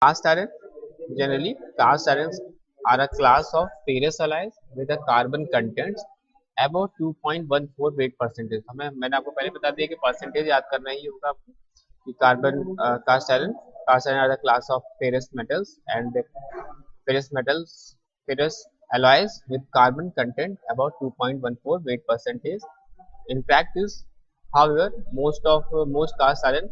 Cast iron. Generally, cast irons are a class of ferrous alloys with a carbon contents about 2.14 weight percentage. मैंने आपको पहले बता दिया कि परसेंटेज याद करना ही होगा आपको कि carbon cast iron are the class of ferrous metals and ferrous alloys with carbon content about 2.14 weight percentage. In practice, however, most cast iron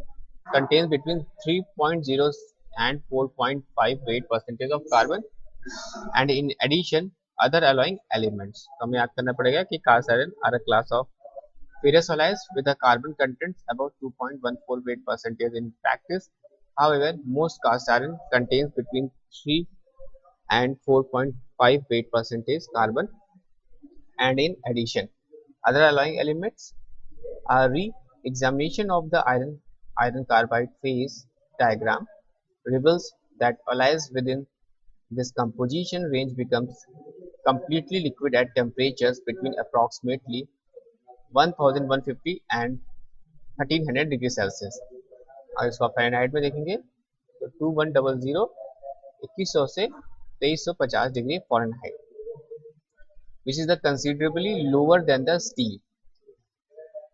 contains between 3.0 and 4.5 weight percentage of carbon and in addition other alloying elements. तो हमें याद करना पड़ेगा कि cast iron are a class of ferrous alloys with a carbon contents about 2.14 weight percentage in practice. However, most cast iron contains between 3 and 4.5 weight percentage carbon and in addition other alloying elements. A re-examination of the iron carbide phase diagram reveals that alloys within this composition range becomes completely liquid at temperatures between approximately 1150 and 1300 degree Celsius. और इसको Fahrenheit में देखेंगे तो 2100 2100 से 2350 degree Fahrenheit, which is the considerably lower than the steel,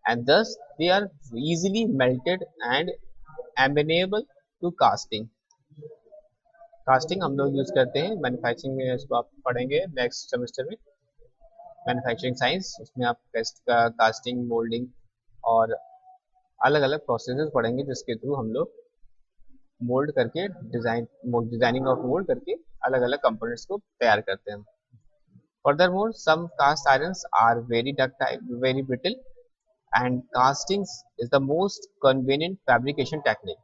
and thus they are easily melted and amenable to casting. Casting हम लोग use करते हैं मैन्युफैक्चरिंग में, इसको आप पढ़ेंगे नेक्स्ट सेमेस्टर में मैन्युफैक्चरिंग साइंस। उसमें आप कास्टिंग, मोल्डिंग और अलग अलग प्रोसेसेस पढ़ेंगे जिसके थ्रू हम लोग मोल्ड करके डिजाइनिंग ऑफ मोल्ड करके अलग अलग कंपोनेंट्स को तैयार करते हैं। Furthermore, some cast irons are very ductile, very brittle, and castings is the most convenient fabrication technique.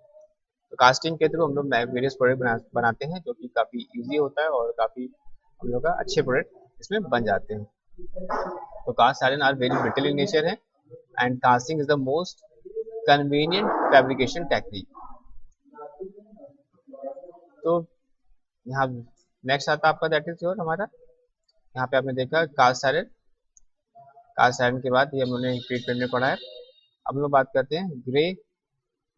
तो कास्टिंग के थ्रू हम लोग वेरियस प्रोडक्ट बनाते हैं जो कि काफ़ी इजी होता है और काफ़ी हम लोग का अच्छे प्रोडक्ट इसमें बन जाते हैं। तो cast iron are very brittle in nature है and casting is the most convenient fabrication technique. तो यहाँ नेक्स्ट आता है आपका दैट इज योर हमारा, यहाँ पे आपने देखा कास्ट आयरन। कास्ट आयरन के बाद ये हम लोगों ने ट्रीटमेंट में पढ़ा है। अब हम लोग बात करते हैं ग्रे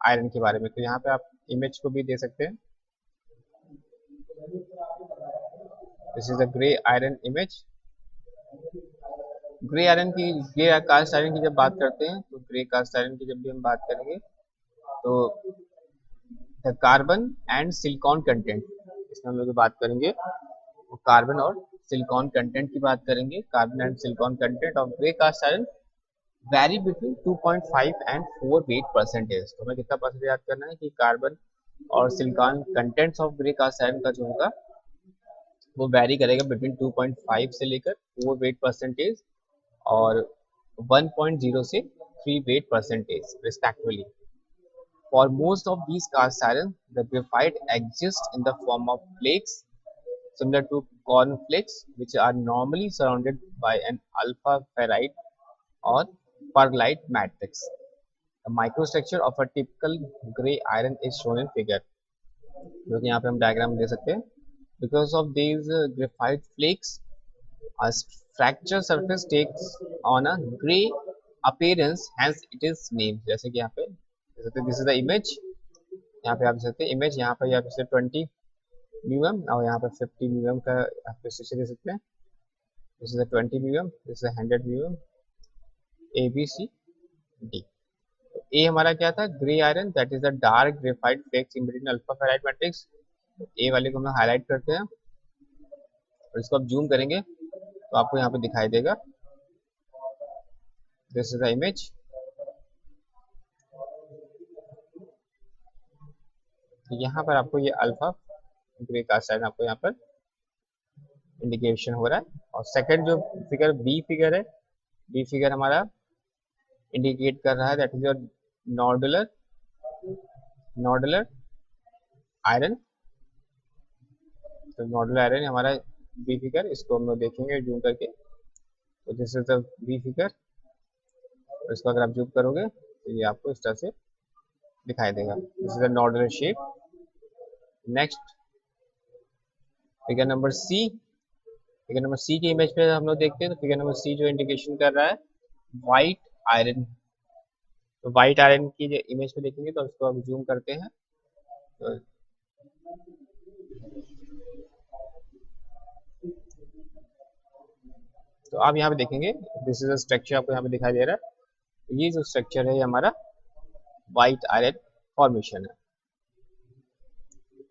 आयरन के बारे में। तो यहाँ पे आप इमेज को भी दे सकते हैं। This is the grey iron image. Grey cast iron की जब बात करते हैं तो ग्रे कास्ट आयरन की जब भी हम बात करेंगे तो the carbon and silicon content, इसमें हम लोग बात करेंगे वो कार्बन और सिलिकॉन कंटेंट की बात करेंगे। Carbon and silicon content of grey cast iron vary between 2.5 and 4 weight percentage. तो हमें कितना परसेंटेज याद करना है कि कार्बन और silicon contents of grey cast iron का जो होगा वो वैरी करेगा बिटवीन 2.5 से लेकर 4 वेट परसेंटेज और 1.0 से 3 weight percentage respectively. For most of these cast iron, the graphite exists in the form of flakes similar to corn flakes, which are normally surrounded by an alpha ferrite or perlite matrix. The microstructure of a typical gray iron is shown in figure, जो कि यहाँ पे हम diagram में दे सकते हैं। Because of these graphite flakes, a fracture surface takes on a gray appearance, hence it is named। जैसे कि यहाँ पे दिस इज द इमेज, यहाँ पे आप देख सकते हैं इमेज, यहाँ पे आप इसे 20 म्यूएम और यहाँ पे 50 म्यूएम का आप स्ट्रक्चर दे सकते हैं। दिस इज 20 म्यूएम, दिस इज 100 म्यूएम, A B C D. A हमारा क्या था, grey iron, that is the dark graphite flakes in between alpha ferrite matrix. A वाले को हम हाईलाइट करते हैं और इसको आप जूम करेंगे तो आपको यहाँ पे दिखाई देगा। This is the image. यहाँ पर आपको ये अल्फा ग्रे कास्ट आयरन आपको यहाँ पर इंडिकेशन हो रहा है। और सेकंड जो फिगर बी फिगर है, बी फिगर हमारा इंडिकेट कर रहा है that is your nodular iron. तो नॉडुलर आयरन हमारा बी फिगर, इसको हम लोग देखेंगे जूम करके। तो this is the B figure, और इसको अगर आप जूम करोगे तो ये आपको इस तरह से दिखाई देगा। This is the nodular shape. Next figure number C. Figure number C की इमेज पे हम लोग देखते हैं तो फिगर नंबर सी जो इंडिकेशन कर रहा है व्हाइट आयरन। तो व्हाइट आयरन की जो इमेज पे देखेंगे तो उसको हम जूम करते हैं तो तो आप यहाँ पे देखेंगे दिस इज अ स्ट्रक्चर आपको यहाँ पे दिखाई दे रहा है। ये जो स्ट्रक्चर है ये हमारा व्हाइट आयरन फॉर्मेशन है।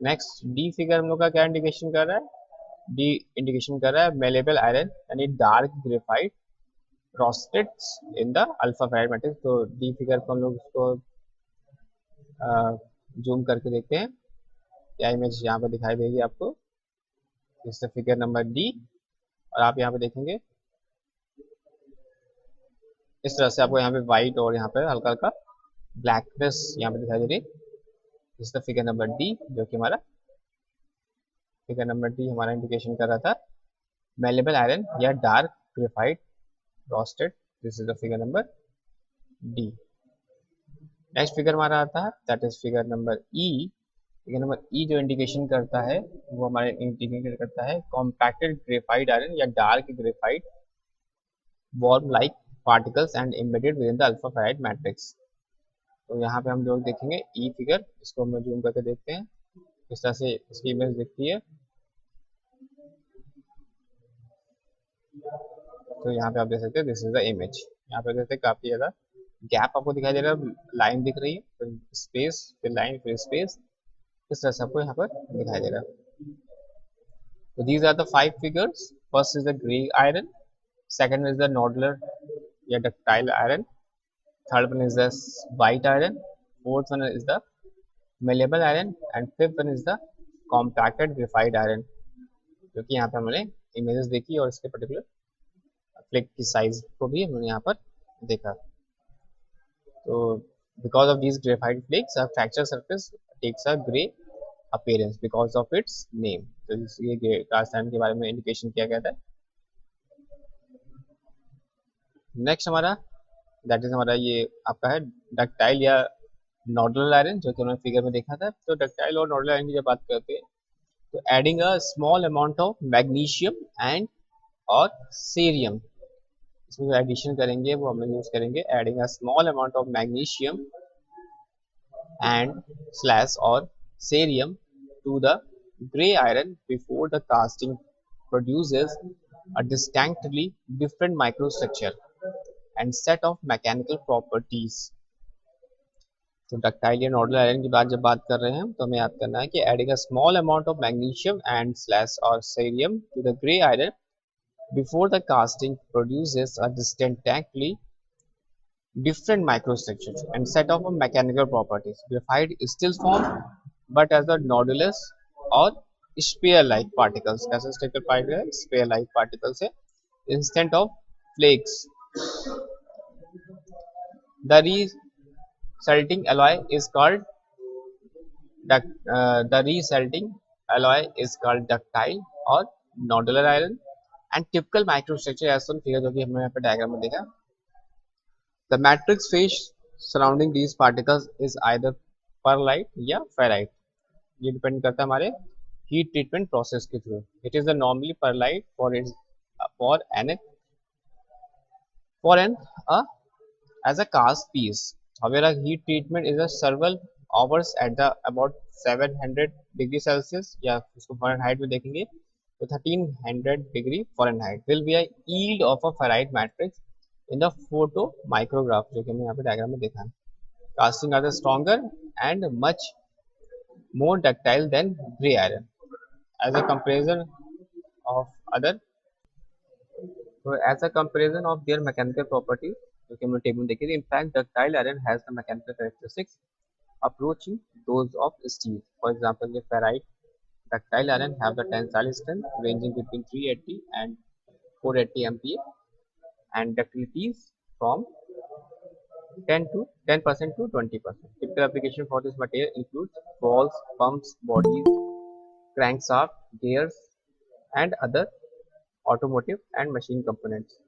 नेक्स्ट डी फिगर हम लोग का क्या इंडिकेशन कर रहा है, डी इंडिकेशन कर रहा है मेलेबल आयरन यानी dark graphite roasted in the alpha ferrite matrix. तो डी फिगर को हम लोग उसको जूम करके देखते हैं क्या इमेज यहाँ पर दिखाई देगी आपको। इस फिगर नंबर डी, और आप यहाँ पे देखेंगे इस तरह से आपको यहाँ पे व्हाइट और यहाँ पे हल्का हल्का ब्लैकनेस यहाँ पे दिखाई दे रही है। इस फिगर नंबर डी जो कि हमारा फिगर नंबर डी हमारा इंडिकेशन कर रहा था मेलेबल आयरन या dark graphite roasted. This is the figure number D. Next figure हमारा आता है that is figure number E. Figure number ई जो इंडिकेशन करता है वो हमारे इंडिकेट करता है कॉम्पैक्टेड ग्रेफाइट आयरन या dark graphite worm like particles and embedded within the alpha ferrite matrix। तो यहाँ पे हम लोग देखेंगे ई फिगर, इसको हम जूम करके देखते हैं इस तरह से इसकी इमेज दिखती है। तो यहाँ पे आप देख सकते हैं दिस इज द इमेज। यहाँ पे देखते हैं काफी ज्यादा गैप आपको दिखाई दे रहा है, लाइन दिख रही है, फिर स्पेस, फिर लाइन, फिर स्पेस, इस तरह से आपको यहाँ पर दिखाई दे रहा है। तो these are the 5 figures. First is the grey iron, second is the nodular या ductile iron, third one is the white iron, fourth one is the malleable iron and fifth one is the compacted graphite iron। जो कि यहाँ पे हमने images देखी और इसके particular flake की साइज को भी हमने यहाँ पर देखा। तो because of these graphite flakes a fracture surface takes a gray appearance because of its name। तो ये ग्रास आयरन के बारे में इंडिकेशन किया गया था। नेक्स्ट हमारा दैट इज हमारा ये आपका है डक्टाइल या नोडुलर आयरन, जो कि हमने फिगर में देखा था। तो डक्टाइल और नोडुलर आयरन की जब बात करते हैं तो adding a small amount of magnesium and और सीरियम, इसमें जो एडिशन करेंगे वो हम लोग यूज करेंगे adding a small amount of magnesium and slash और cerium to the grey iron before the casting produces a distinctly different microstructure and set of mechanical properties। तो डक्टाइल या नोडुलर आयरन की जब बात कर रहे हैं तो हमें याद करना है कि adding a small amount of magnesium and slash और cerium to the grey iron before the casting produces a distinctly different microstructures and set of mechanical properties। Graphite is still formed but as a nodulus or spear like particles। कैसे structure पाएगा spear like particles है instant of flakes. The resulting alloy is called ductile or nodular iron and typical microstructure as shown figure जो कि हमने यहाँ पे diagram में देखा। The matrix phase surrounding these particles is either perlite या ferrite। ये डिपेंड करता है हमारे हीट ट्रीटमेंट प्रोसेस के थ्रू। It is normally pearlite for an as a cast piece। However, heat treatment is a several hours at the about 700 degree Celsius या उसको Fahrenheit में देखेंगे तो 1300 degree Fahrenheit will be a yield of a ferrite matrix in the photo micrograph, जो कि हमने यहाँ पे डायग्राम में देखा है। Casting are the stronger and much more ductile than gray iron as a comparison of other। So as a comparison of their mechanical properties जो कि हमने टेबल में देखी थी, in fact ductile iron has the mechanical characteristics approaching those of steel। For example, the ferrite ductile iron have the tensile strength ranging between 380 and 480 MPa and ductilities from 10% to 20%। Typical application for this material includes valves, pumps, bodies, crankshaft, gears and other automotive and machine components।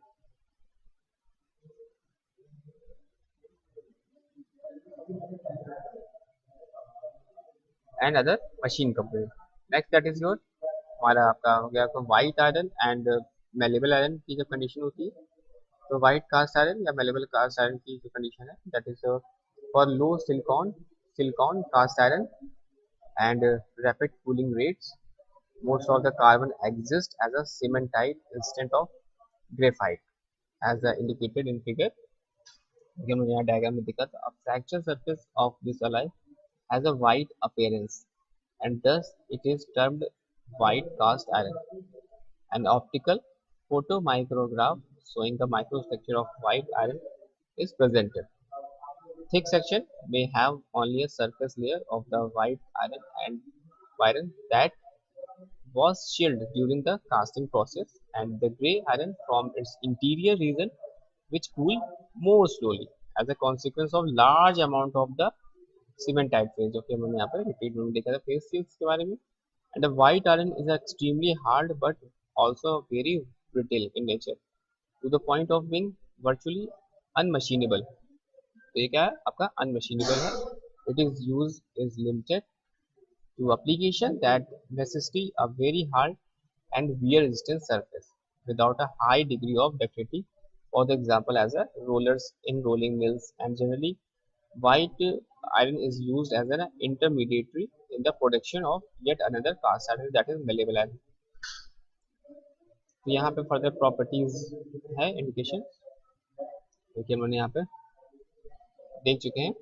and other machine components। Next that is your हमारा आपका हो गया तो white iron and malleable iron की जब condition होती है तो व्हाइट कास्ट आयरन या मेलेबल कास्ट आयरन की जो कंडीशन है that is for low silicon cast iron and rapid cooling rates most of the carbon exist as a cementite instead of graphite as indicated in figure. देखिए मुझे यहाँ diagram में दिखा था, a fracture surface of this alloy has a white appearance and thus it is termed white cast iron. An optical photomicrograph showing the microstructure of white iron is presented. Thick section may have only a surface layer of the white iron that was chilled during the casting process, and the gray iron from its interior region which cooled more slowly as a consequence of large amount of the cementite phase, जो कि हमने यहाँ पे repeat में देखा था phase shields के बारे में. And the white iron is extremely hard but also very brittle in nature to the point of being virtually unmachinable. तो ये क्या है आपका unmachinable है. It is used is limited to application that necessitate a very hard and wear resistant surface without a high degree of ductility. For the example, as a rollers in rolling mills, and generally white iron is used as an intermediary in the production of yet another cast iron that is malleable iron. तो यहाँ पे further properties है indication, देखिए हमने यहाँ पे देख चुके हैं.